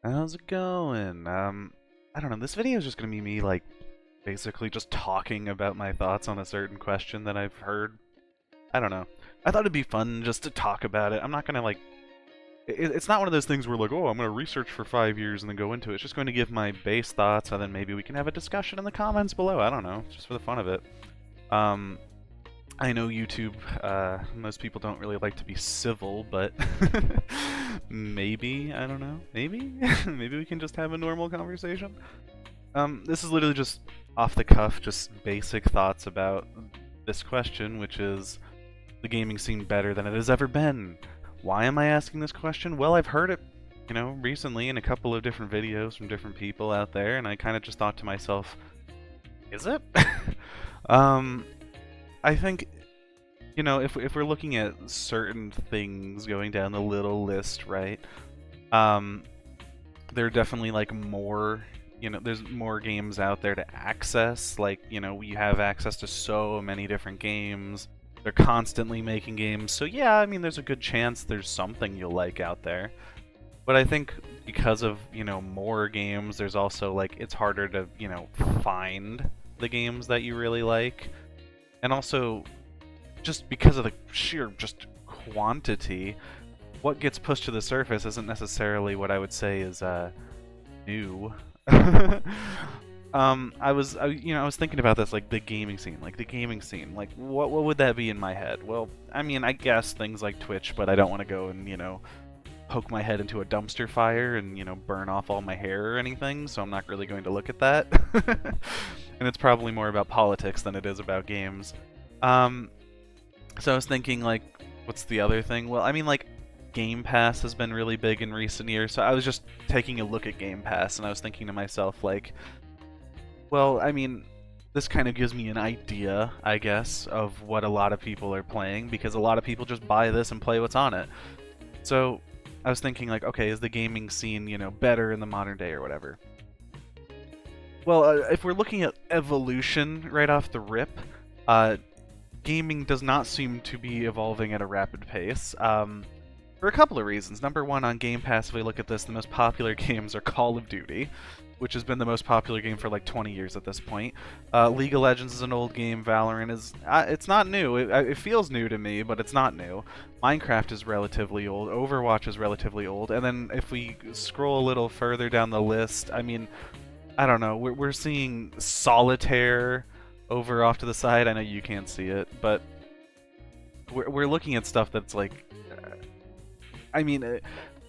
How's it going? I don't know. This video is just gonna be me, like, basically just talking about my thoughts on a certain question that I've heard. I don't know. I thought it'd be fun just to talk about it. I'm not gonna, like, it's not one of those things where, like, oh, I'm gonna research for 5 years and then go into it. It's just going to give my base thoughts, and then maybe we can have a discussion in the comments below. I don't know, just for the fun of it. Um, I know YouTube, most people don't really like to be civil, but maybe, I don't know, maybe? Maybe we can just have a normal conversation? This is literally just off the cuff, just basic thoughts about this question, which is the gaming scene better than it has ever been? Why am I asking this question? Well, I've heard it, recently in a couple of different videos from different people out there, and I kind of just thought to myself, is it? um, I think, if we're looking at certain things going down the little list, right? Um, there are definitely like more, there's more games out there to access. Like, we have access to so many different games. They're constantly making games. So yeah, I mean, there's a good chance there's something you'll like out there. But I think because of, more games, there's also like, it's harder to, find the games that you really like. And also, just because of the sheer just quantity, what gets pushed to the surface isn't necessarily what I would say is new. I was thinking about this, like the gaming scene, like what would that be in my head? Well, I mean, I guess things like Twitch, but I don't want to go and poke my head into a dumpster fire and burn off all my hair or anything, so I'm not really going to look at that. And it's probably more about politics than it is about games. So I was thinking, like, what's the other thing? Well, I mean, like, Game Pass has been really big in recent years, so I was just taking a look at Game Pass, and I was thinking to myself, like, well, I mean, this kind of gives me an idea, I guess, of what a lot of people are playing, because a lot of people just buy this and play what's on it. So I was thinking, like, okay, is the gaming scene, better in the modern day or whatever? Well, if we're looking at evolution right off the rip, gaming does not seem to be evolving at a rapid pace, for a couple of reasons. Number one, on Game Pass, if we look at this, the most popular games are Call of Duty, which has been the most popular game for like 20 years at this point. League of Legends is an old game. Valorant is, it's not new. It feels new to me, but it's not new. Minecraft is relatively old. Overwatch is relatively old. And then if we scroll a little further down the list, I mean, I don't know, we're seeing Solitaire over off to the side. I know you can't see it, but we're looking at stuff that's like, I mean,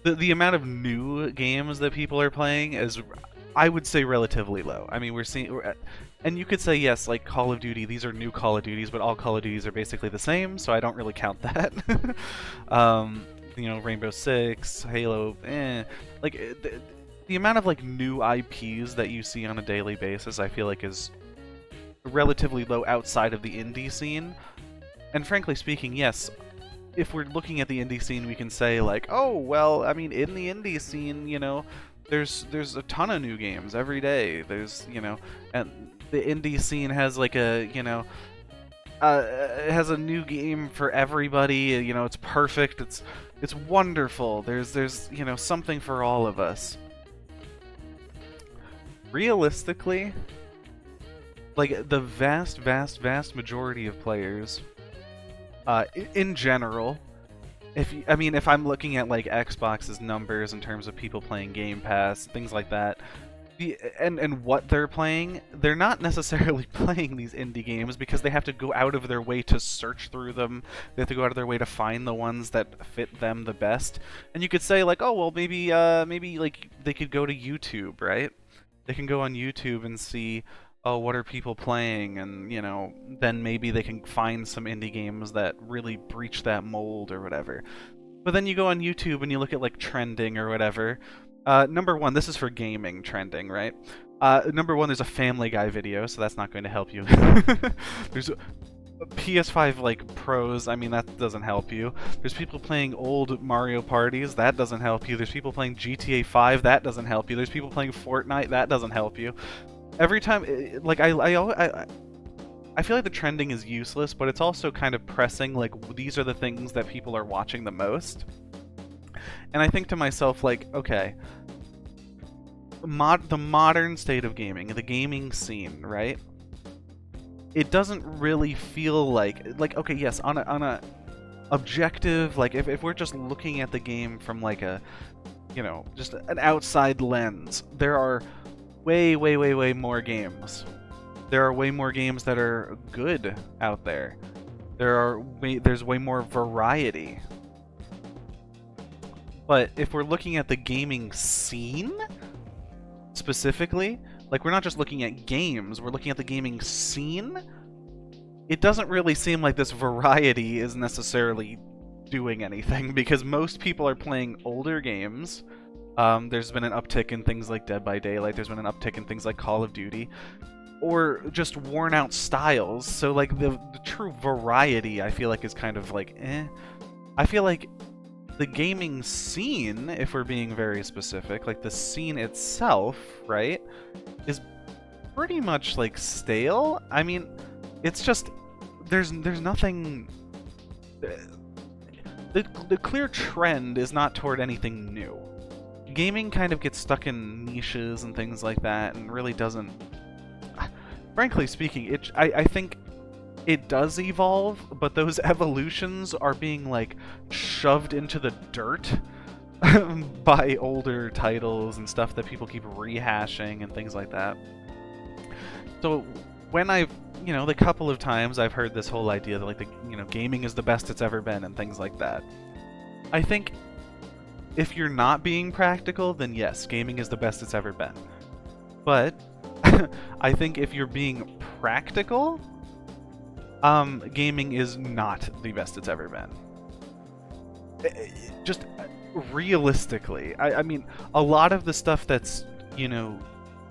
the amount of new games that people are playing is, I would say, relatively low. I mean, and you could say, yes, like Call of Duty, these are new Call of Duties, but all Call of Duties are basically the same, so I don't really count that. Rainbow Six, Halo, like, the amount of like new IPs that you see on a daily basis, I feel like is relatively low outside of the indie scene. And frankly speaking, yes, if we're looking at the indie scene, we can say like, oh, well, I mean, in the indie scene, there's a ton of new games every day. There's, and the indie scene has like a, it has a new game for everybody. It's perfect. It's wonderful. There's something for all of us. Realistically, like the vast majority of players, in general, if I'm looking at like Xbox's numbers in terms of people playing Game Pass, things like that, and what they're playing, they're not necessarily playing these indie games because they have to go out of their way to search through them. They have to go out of their way to find the ones that fit them the best. And you could say like, oh well, maybe like they could go to YouTube, right? They can go on YouTube and see, oh, what are people playing, and then maybe they can find some indie games that really breach that mold or whatever. But then you go on YouTube and you look at like trending or whatever. Number one, this is for gaming trending, right? Number one, there's a Family Guy video, so that's not going to help you. There's PS5 like pros, I mean, that doesn't help you. There's people playing old Mario parties, that doesn't help you. There's people playing GTA 5, that doesn't help you. There's people playing Fortnite, that doesn't help you. Every time, like, I feel like the trending is useless, but it's also kind of pressing, like, these are the things that people are watching the most. And I think to myself, like, okay, the modern state of gaming, the gaming scene, right? It doesn't really feel like okay, yes, on a objective, like if we're just looking at the game from like a, just an outside lens, there are way more games. There are way more games that are good out there. There's way more variety. But if we're looking at the gaming scene specifically, like we're not just looking at games, we're looking at the gaming scene, it doesn't really seem like this variety is necessarily doing anything, because most people are playing older games. There's been an uptick in things like Dead by Daylight, there's been an uptick in things like Call of Duty, or just worn out styles. So like the true variety, I feel like, is kind of like I feel like the gaming scene, if we're being very specific, like the scene itself, right, is pretty much like stale. I mean, it's just there's nothing. The clear trend is not toward anything new. Gaming kind of gets stuck in niches and things like that, and really doesn't. Frankly speaking, I think it does evolve, but those evolutions are being like shoved into the dirt by older titles and stuff that people keep rehashing and things like that. So when I've, the couple of times I've heard this whole idea that like gaming is the best it's ever been and things like that, I think if you're not being practical, then yes, gaming is the best it's ever been. But I think if you're being practical, gaming is not the best it's ever been. Just realistically, I mean, a lot of the stuff that's,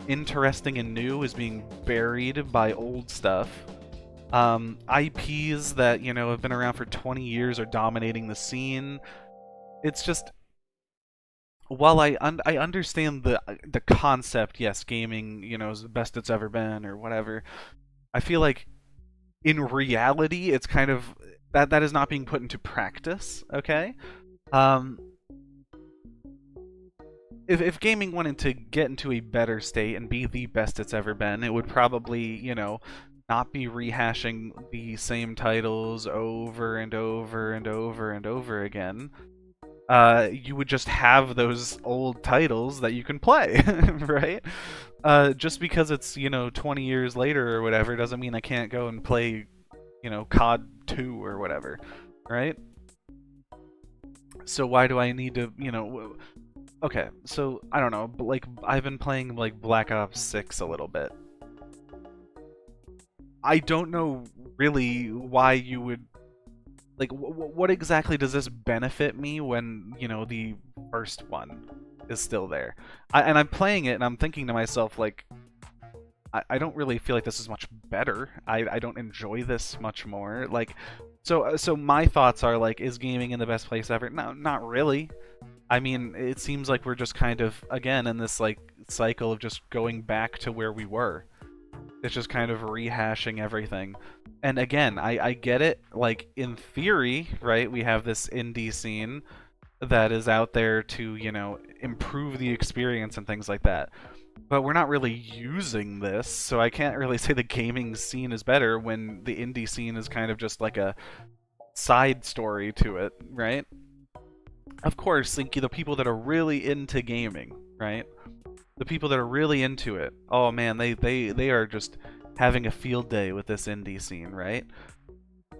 interesting and new is being buried by old stuff. IPs that, have been around for 20 years are dominating the scene. It's just, while I understand the concept, yes, gaming, is the best it's ever been or whatever, I feel like in reality, it's kind of that is not being put into practice. Okay, if gaming wanted to get into a better state and be the best it's ever been, it would probably, not be rehashing the same titles over and over and over and over again. You would just have those old titles that you can play, right? Just because it's, 20 years later or whatever doesn't mean I can't go and play, COD 2 or whatever, right? So why do I need to, okay, so I don't know, but like I've been playing like Black Ops 6 a little bit. I don't know really why you would, like, what exactly does this benefit me when, the first one is still there? And I'm playing it and I'm thinking to myself, like, I don't really feel like this is much better. I don't enjoy this much more. Like, so my thoughts are, like, is gaming in the best place ever? No, not really. I mean, it seems like we're just kind of, again, in this, like, cycle of just going back to where we were. It's just kind of rehashing everything. And again, I get it. Like, in theory, right, we have this indie scene that is out there to, improve the experience and things like that. But we're not really using this, so I can't really say the gaming scene is better when the indie scene is kind of just like a side story to it, right? Of course, like, the people that are really into gaming, right? The people that are really into it, oh man, they are just having a field day with this indie scene, right?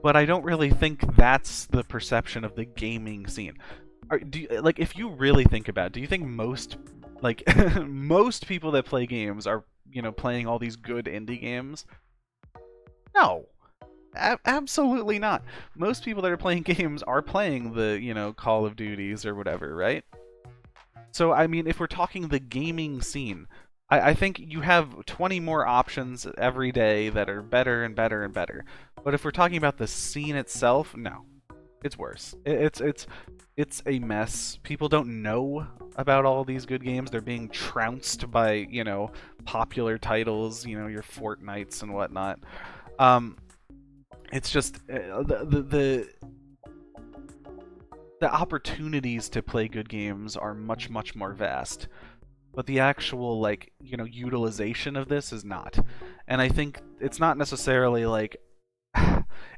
But I don't really think that's the perception of the gaming scene. Like, if you really think about it, do you think most, like, most people that play games are, playing all these good indie games? No. Absolutely not. Most people that are playing games are playing the, Call of Duties or whatever, right? So, I mean, if we're talking the gaming scene, I think you have 20 more options every day that are better and better and better. But if we're talking about the scene itself, no. It's worse. It's a mess. People don't know about all these good games. They're being trounced by, popular titles, your Fortnites and whatnot. It's just the opportunities to play good games are much more vast. but the actual like utilization of this is not. And I think it's not necessarily like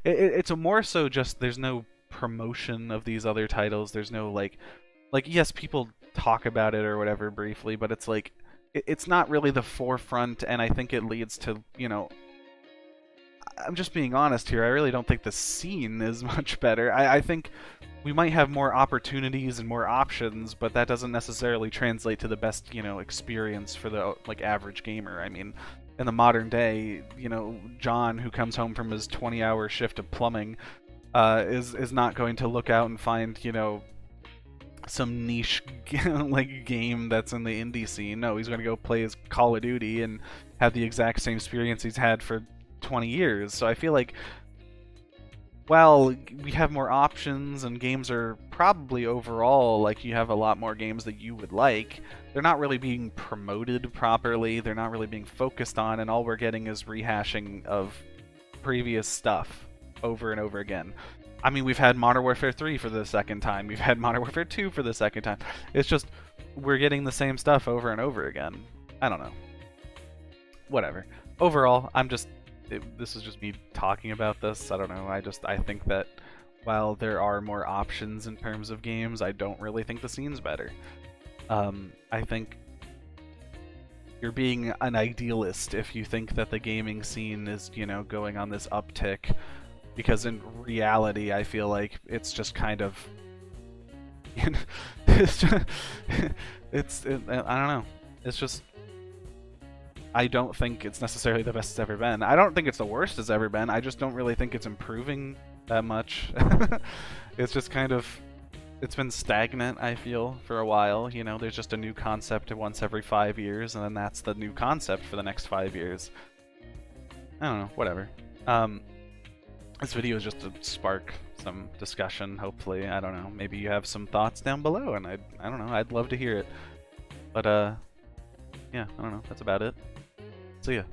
it's a more so just there's no promotion of these other titles. There's no like yes, people talk about it or whatever briefly, but it's like it's not really the forefront, and I think it leads to I'm just being honest here. I really don't think the scene is much better. I think we might have more opportunities and more options, but that doesn't necessarily translate to the best, experience for the like average gamer. I mean, in the modern day, John, who comes home from his 20-hour shift of plumbing, is not going to look out and find, some niche like game that's in the indie scene. No, he's going to go play his Call of Duty and have the exact same experience he's had for 20 years. So I feel like while we have more options and games are probably overall like you have a lot more games that you would like, they're not really being promoted properly. They're not really being focused on, and all we're getting is rehashing of previous stuff over and over again. I mean, we've had Modern Warfare 3 for the second time. We've had Modern Warfare 2 for the second time. It's just we're getting the same stuff over and over again. I don't know. Whatever. Overall, this is just me talking about this. I don't know. I think that while there are more options in terms of games, I don't really think the scene's better. I think you're being an idealist if you think that the gaming scene is, going on this uptick, because in reality, I feel like it's just kind of, it's just, I don't know. It's just, I don't think it's necessarily the best it's ever been. I don't think it's the worst it's ever been. I just don't really think it's improving that much. It's just kind of, it's been stagnant, I feel, for a while. There's just a new concept once every 5 years, and then that's the new concept for the next 5 years. I don't know, whatever. This video is just to spark some discussion, hopefully. I don't know, maybe you have some thoughts down below, and I don't know, I'd love to hear it. But, yeah, I don't know, that's about it. See ya.